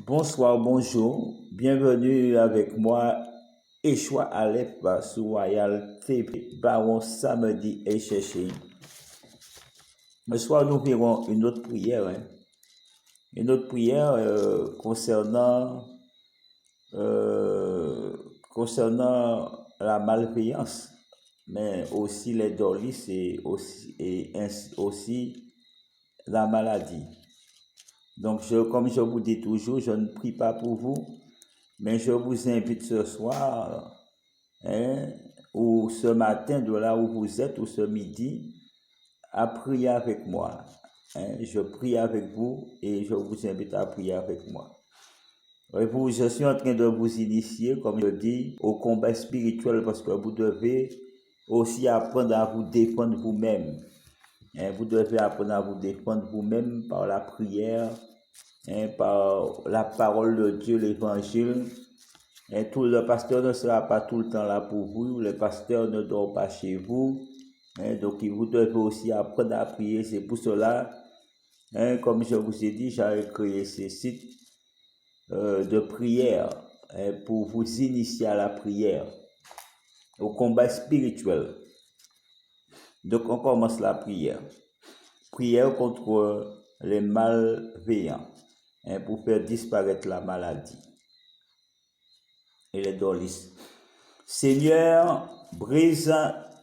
Bonsoir, bonjour, bienvenue avec moi, Échoua Aleph sur Royal TV, Baron Samedi et Cherché. Ce soir, nous verrons une autre prière, concernant la malveillance, mais aussi les dolis et aussi la maladie. Donc, comme je vous dis toujours, je ne prie pas pour vous, mais je vous invite ce soir, ou ce matin, de là où vous êtes, ou ce midi, à prier avec moi. Je prie avec vous et je vous invite à prier avec moi. Je suis en train de vous initier, comme je dis, au combat spirituel parce que vous devez aussi apprendre à vous défendre vous-même. Vous devez apprendre à vous défendre vous-même par la prière, par la parole de Dieu, l'évangile. Tout le pasteur ne sera pas tout le temps là pour vous, le pasteur ne dort pas chez vous. Donc vous devez aussi apprendre à prier. C'est pour cela, comme je vous ai dit, j'ai créé ces sites de prière pour vous initier à la prière, au combat spirituel. Donc on commence la prière. Prière contre les malveillants, pour faire disparaître la maladie et les dolis. Seigneur, brise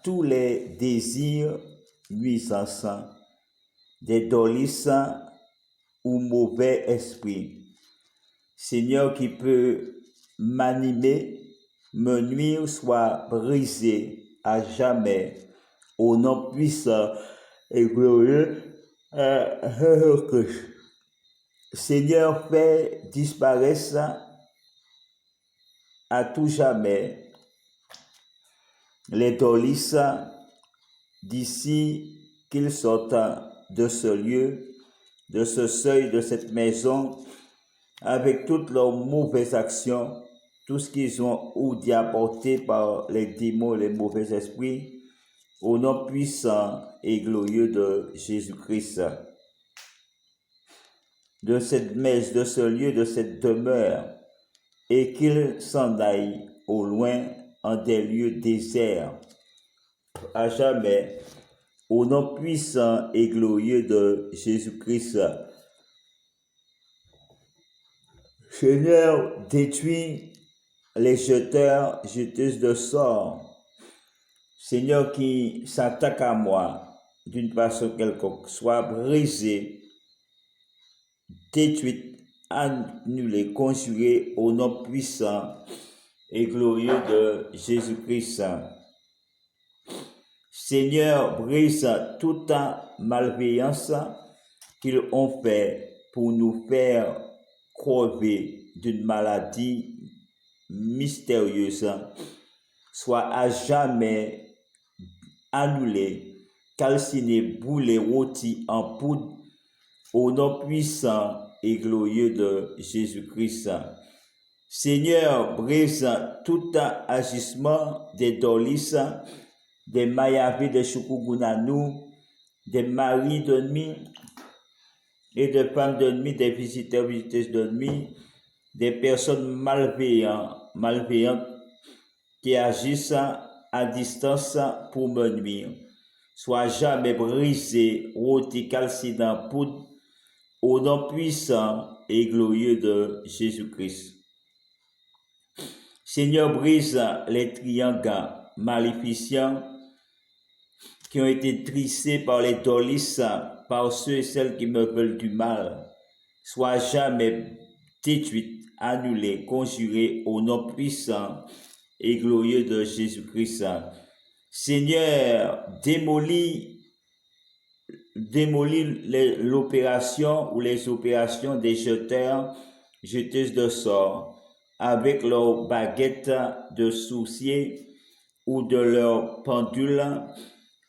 tous les désirs nuisants des dolis ou mauvais esprits. Seigneur, qui peut m'animer, me nuire, soit brisé à jamais au nom puissant et glorieux de Christ. Seigneur, fais disparaître à tout jamais les dolis d'ici qu'ils sortent de ce lieu, de ce seuil, de cette maison, avec toutes leurs mauvaises actions, tout ce qu'ils ont ou d'y apporter par les démons, les mauvais esprits, au nom puissant et glorieux de Jésus-Christ. De cette messe, de ce lieu, de cette demeure, et qu'ils s'en aillent au loin en des lieux déserts, à jamais, au nom puissant et glorieux de Jésus-Christ. Seigneur, détruis les jeteurs, jeteuses de sorts, Seigneur, qui s'attaque à moi d'une façon quelconque, soit brisé, détruit, annulé, conjuré au nom puissant et glorieux de Jésus-Christ. Seigneur, brise toute malveillance qu'ils ont fait pour nous faire crever d'une maladie mystérieuse, soit à jamais annulé, calciné, brûlé, rôti en poudre, au nom puissant et glorieux de Jésus-Christ. Seigneur, brise tout agissement des dolis, des mayavis, des choukougounanou, des maris de nuit et des femmes de nuit, des visiteurs, visiteuses de nuit, des personnes malveillantes qui agissent à distance pour me nuire. Soit jamais brisé, rôti, calciné en poudre, au nom puissant et glorieux de Jésus-Christ. Seigneur, brise les triangles maléficients qui ont été trissés par les dolis, par ceux et celles qui me veulent du mal. Soit jamais détruite, annulée, conjurée au nom puissant et glorieux de Jésus-Christ. Seigneur, démolis l'opération ou les opérations des jeteurs, jeteuses de sorts, avec leurs baguettes de sorciers ou de leurs pendules,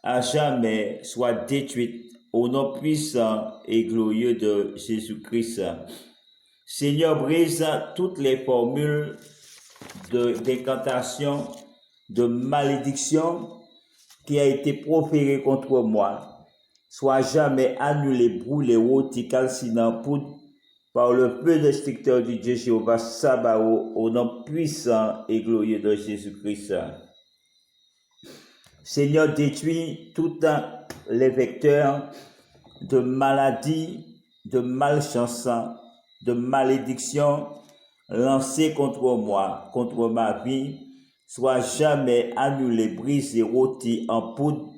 à jamais soit détruite au nom puissant et glorieux de Jésus-Christ. Seigneur, brise toutes les formules d'incantation, de malédiction qui a été proférée contre moi, soit jamais annulé, brûlé, rôti, calciné en poudre par le feu destructeur du Dieu Jéhovah Sabaoth, au nom puissant et glorieux de Jésus-Christ. Seigneur, détruis tous les vecteurs de maladies, de malchance, de malédiction lancés contre moi, contre ma vie, soit jamais annulé, brisé, rôti en poudre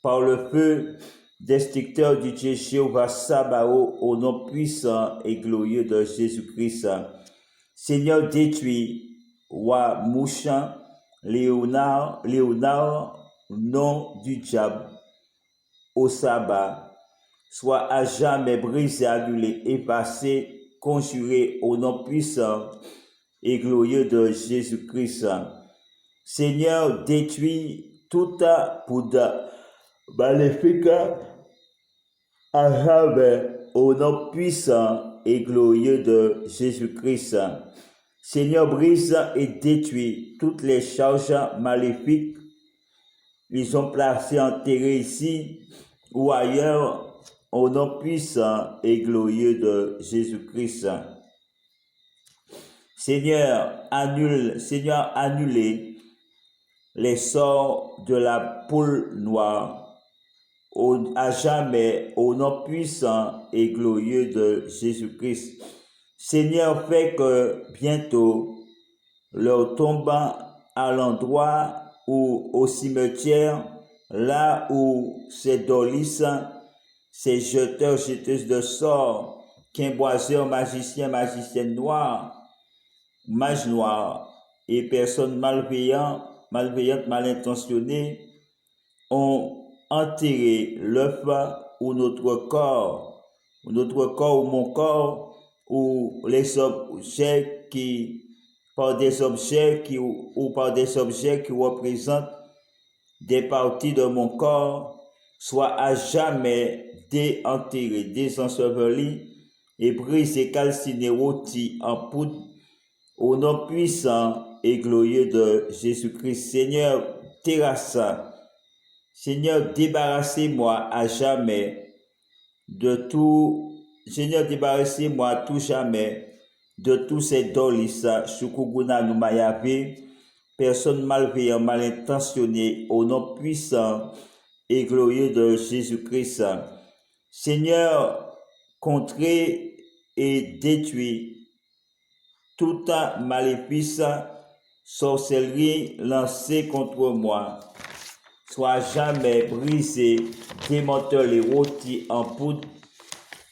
par le feu destructeur du Dieu Jéhovah Sabaoth, au nom puissant et glorieux de Jésus-Christ. Seigneur, détruis, roi mouchant, Léonard, nom du diable, au sabbat, soit à jamais brisé, annulé, effacé, conjuré au nom puissant et glorieux de Jésus-Christ. Seigneur, détruis toute poudre maléfique à jamais au nom puissant et glorieux de Jésus-Christ. Seigneur, brise et détruis toutes les charges maléfiques. Ils ont placé, enterré ici ou ailleurs au nom puissant et glorieux de Jésus-Christ. Seigneur, annulez les sorts de la poule noire à jamais au nom puissant et glorieux de Jésus-Christ. Seigneur, fais que bientôt leur tombe à l'endroit où au cimetière, là où ces dolis, ces jeteurs, jeteuses de sorts, quimboiseurs, magiciens, magiciennes noirs, mages noirs et personnes malveillantes, mal intentionnées ont enterré l'œuf ou notre corps ou mon corps, ou les objets par des objets qui représentent des parties de mon corps, soit à jamais déenterrés, désensevelis et brisés, calcinés, rôtis en poudre, au nom puissant et glorieux de Jésus-Christ. Seigneur, terrassa. Seigneur, débarrassez-moi à jamais de tout. Seigneur, débarrassez-moi à tout jamais de tous ces dolis, Shukuguna Numayave, personnes malveillantes, mal intentionnées, au nom puissant et glorieux de Jésus-Christ. Seigneur, contrez et détruis toute maléfice, sorcellerie lancée contre moi, soit jamais brisé, démantelé, rôti en poudre,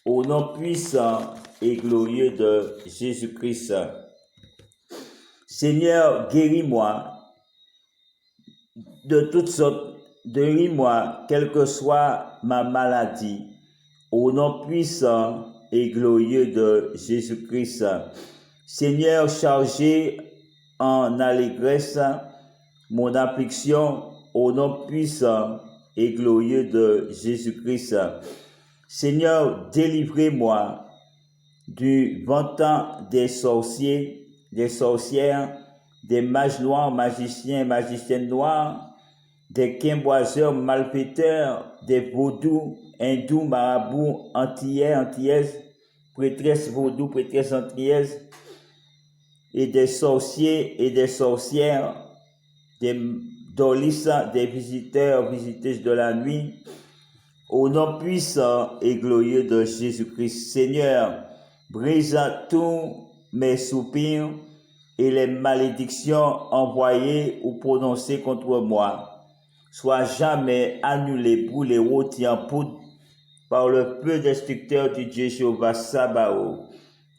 au nom puissant et glorieux de Jésus-Christ. Seigneur, guéris-moi de toutes sortes, guéris-moi, quelle que soit ma maladie, au nom puissant et glorieux de Jésus-Christ. Seigneur, chargé en allégresse mon affliction, au nom puissant et glorieux de Jésus-Christ. Seigneur, délivrez-moi du ventant des sorciers, des sorcières, des mages noirs, magiciens, magiciennes noires, des quimboiseurs, malfaiteurs, des vaudous, hindous, marabouts, antillais, antillaises, prêtresses vaudous, prêtresses antillaises, et des sorciers et des sorcières, des dolis, des visiteurs, visiteuses de la nuit, au nom puissant et glorieux de Jésus-Christ. Seigneur, brise tous mes soupirs et les malédictions envoyées ou prononcées contre moi, soient jamais annulées, brûlées, rôties en poudre par le feu destructeur du Dieu Jéhovah Sabaoth,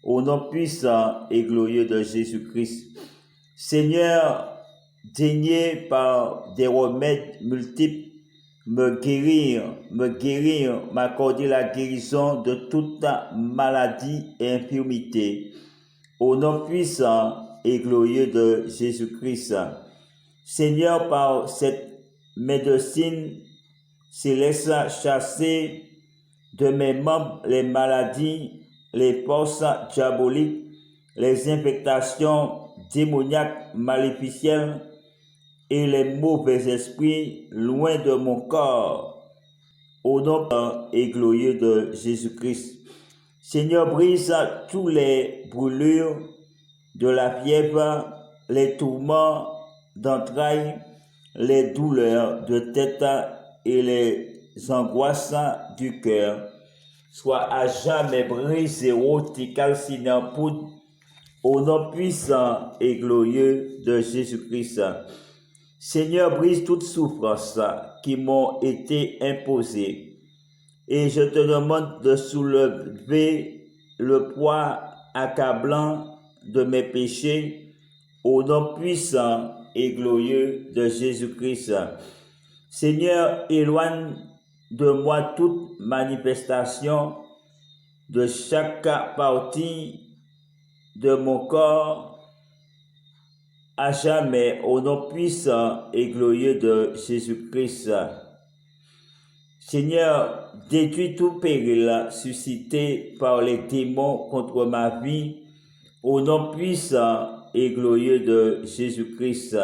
au nom puissant et glorieux de Jésus-Christ. Seigneur, daignez par des remèdes multiples me guérir, m'accorder la guérison de toute maladie et infirmité, au nom puissant et glorieux de Jésus-Christ. Seigneur, par cette médecine céleste, chasser de mes membres les maladies, les forces diaboliques, les infectations démoniaques, maléficielles et les mauvais esprits loin de mon corps, au nom et glorieux de Jésus-Christ. Seigneur, brise tous les brûlures de la fièvre, les tourments d'entrailles, les douleurs de tête et les angoisses du cœur. Sois à jamais brisé, ôté, calciné en poudre, au nom puissant et glorieux de Jésus-Christ. Seigneur, brise toutes souffrances qui m'ont été imposées et je te demande de soulever le poids accablant de mes péchés au nom puissant et glorieux de Jésus-Christ. Seigneur, éloigne de moi toute manifestation de chaque partie de mon corps à jamais au nom puissant et glorieux de Jésus-Christ. Seigneur, détruis tout péril suscité par les démons contre ma vie au nom puissant et glorieux de Jésus-Christ.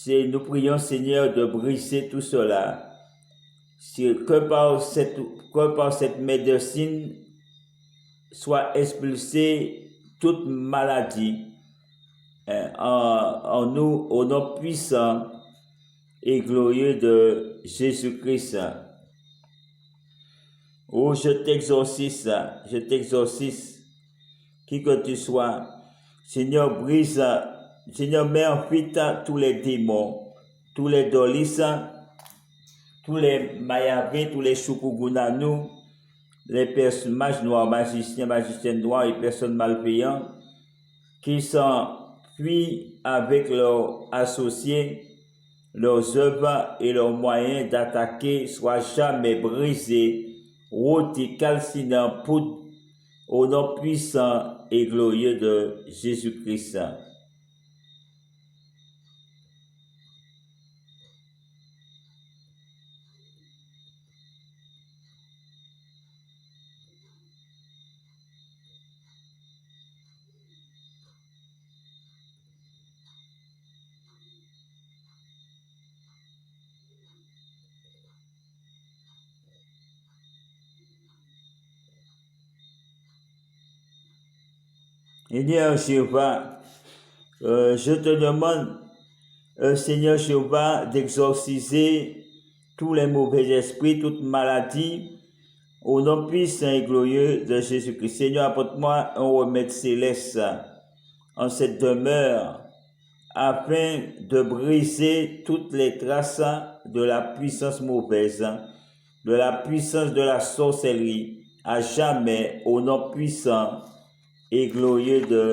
Nous prions, Seigneur, de briser tout cela, que par cette médecine soit expulsée toute maladie en nous au nom puissant et glorieux de Jésus-Christ. Oh, je t'exorcise, qui que tu sois. Seigneur, brise, Seigneur, mets en fuite tous les démons, tous les dolis, tous les mayavés, tous les choukougounanous, les personnages noirs, magiciennes noirs et personnes malveillantes qui s'enfuient avec leurs associés, leurs œuvres et leurs moyens d'attaquer soient jamais brisés, ôtés, calcinés en poudre, au nom puissant et glorieux de Jésus-Christ. Seigneur Jéhovah, je te demande, Seigneur Jéhovah, d'exorciser tous les mauvais esprits, toute maladie, au nom puissant et glorieux de Jésus-Christ. Seigneur, apporte-moi un remède céleste en cette demeure, afin de briser toutes les traces de la puissance mauvaise, de la puissance de la sorcellerie, à jamais, au nom puissant et glorieux de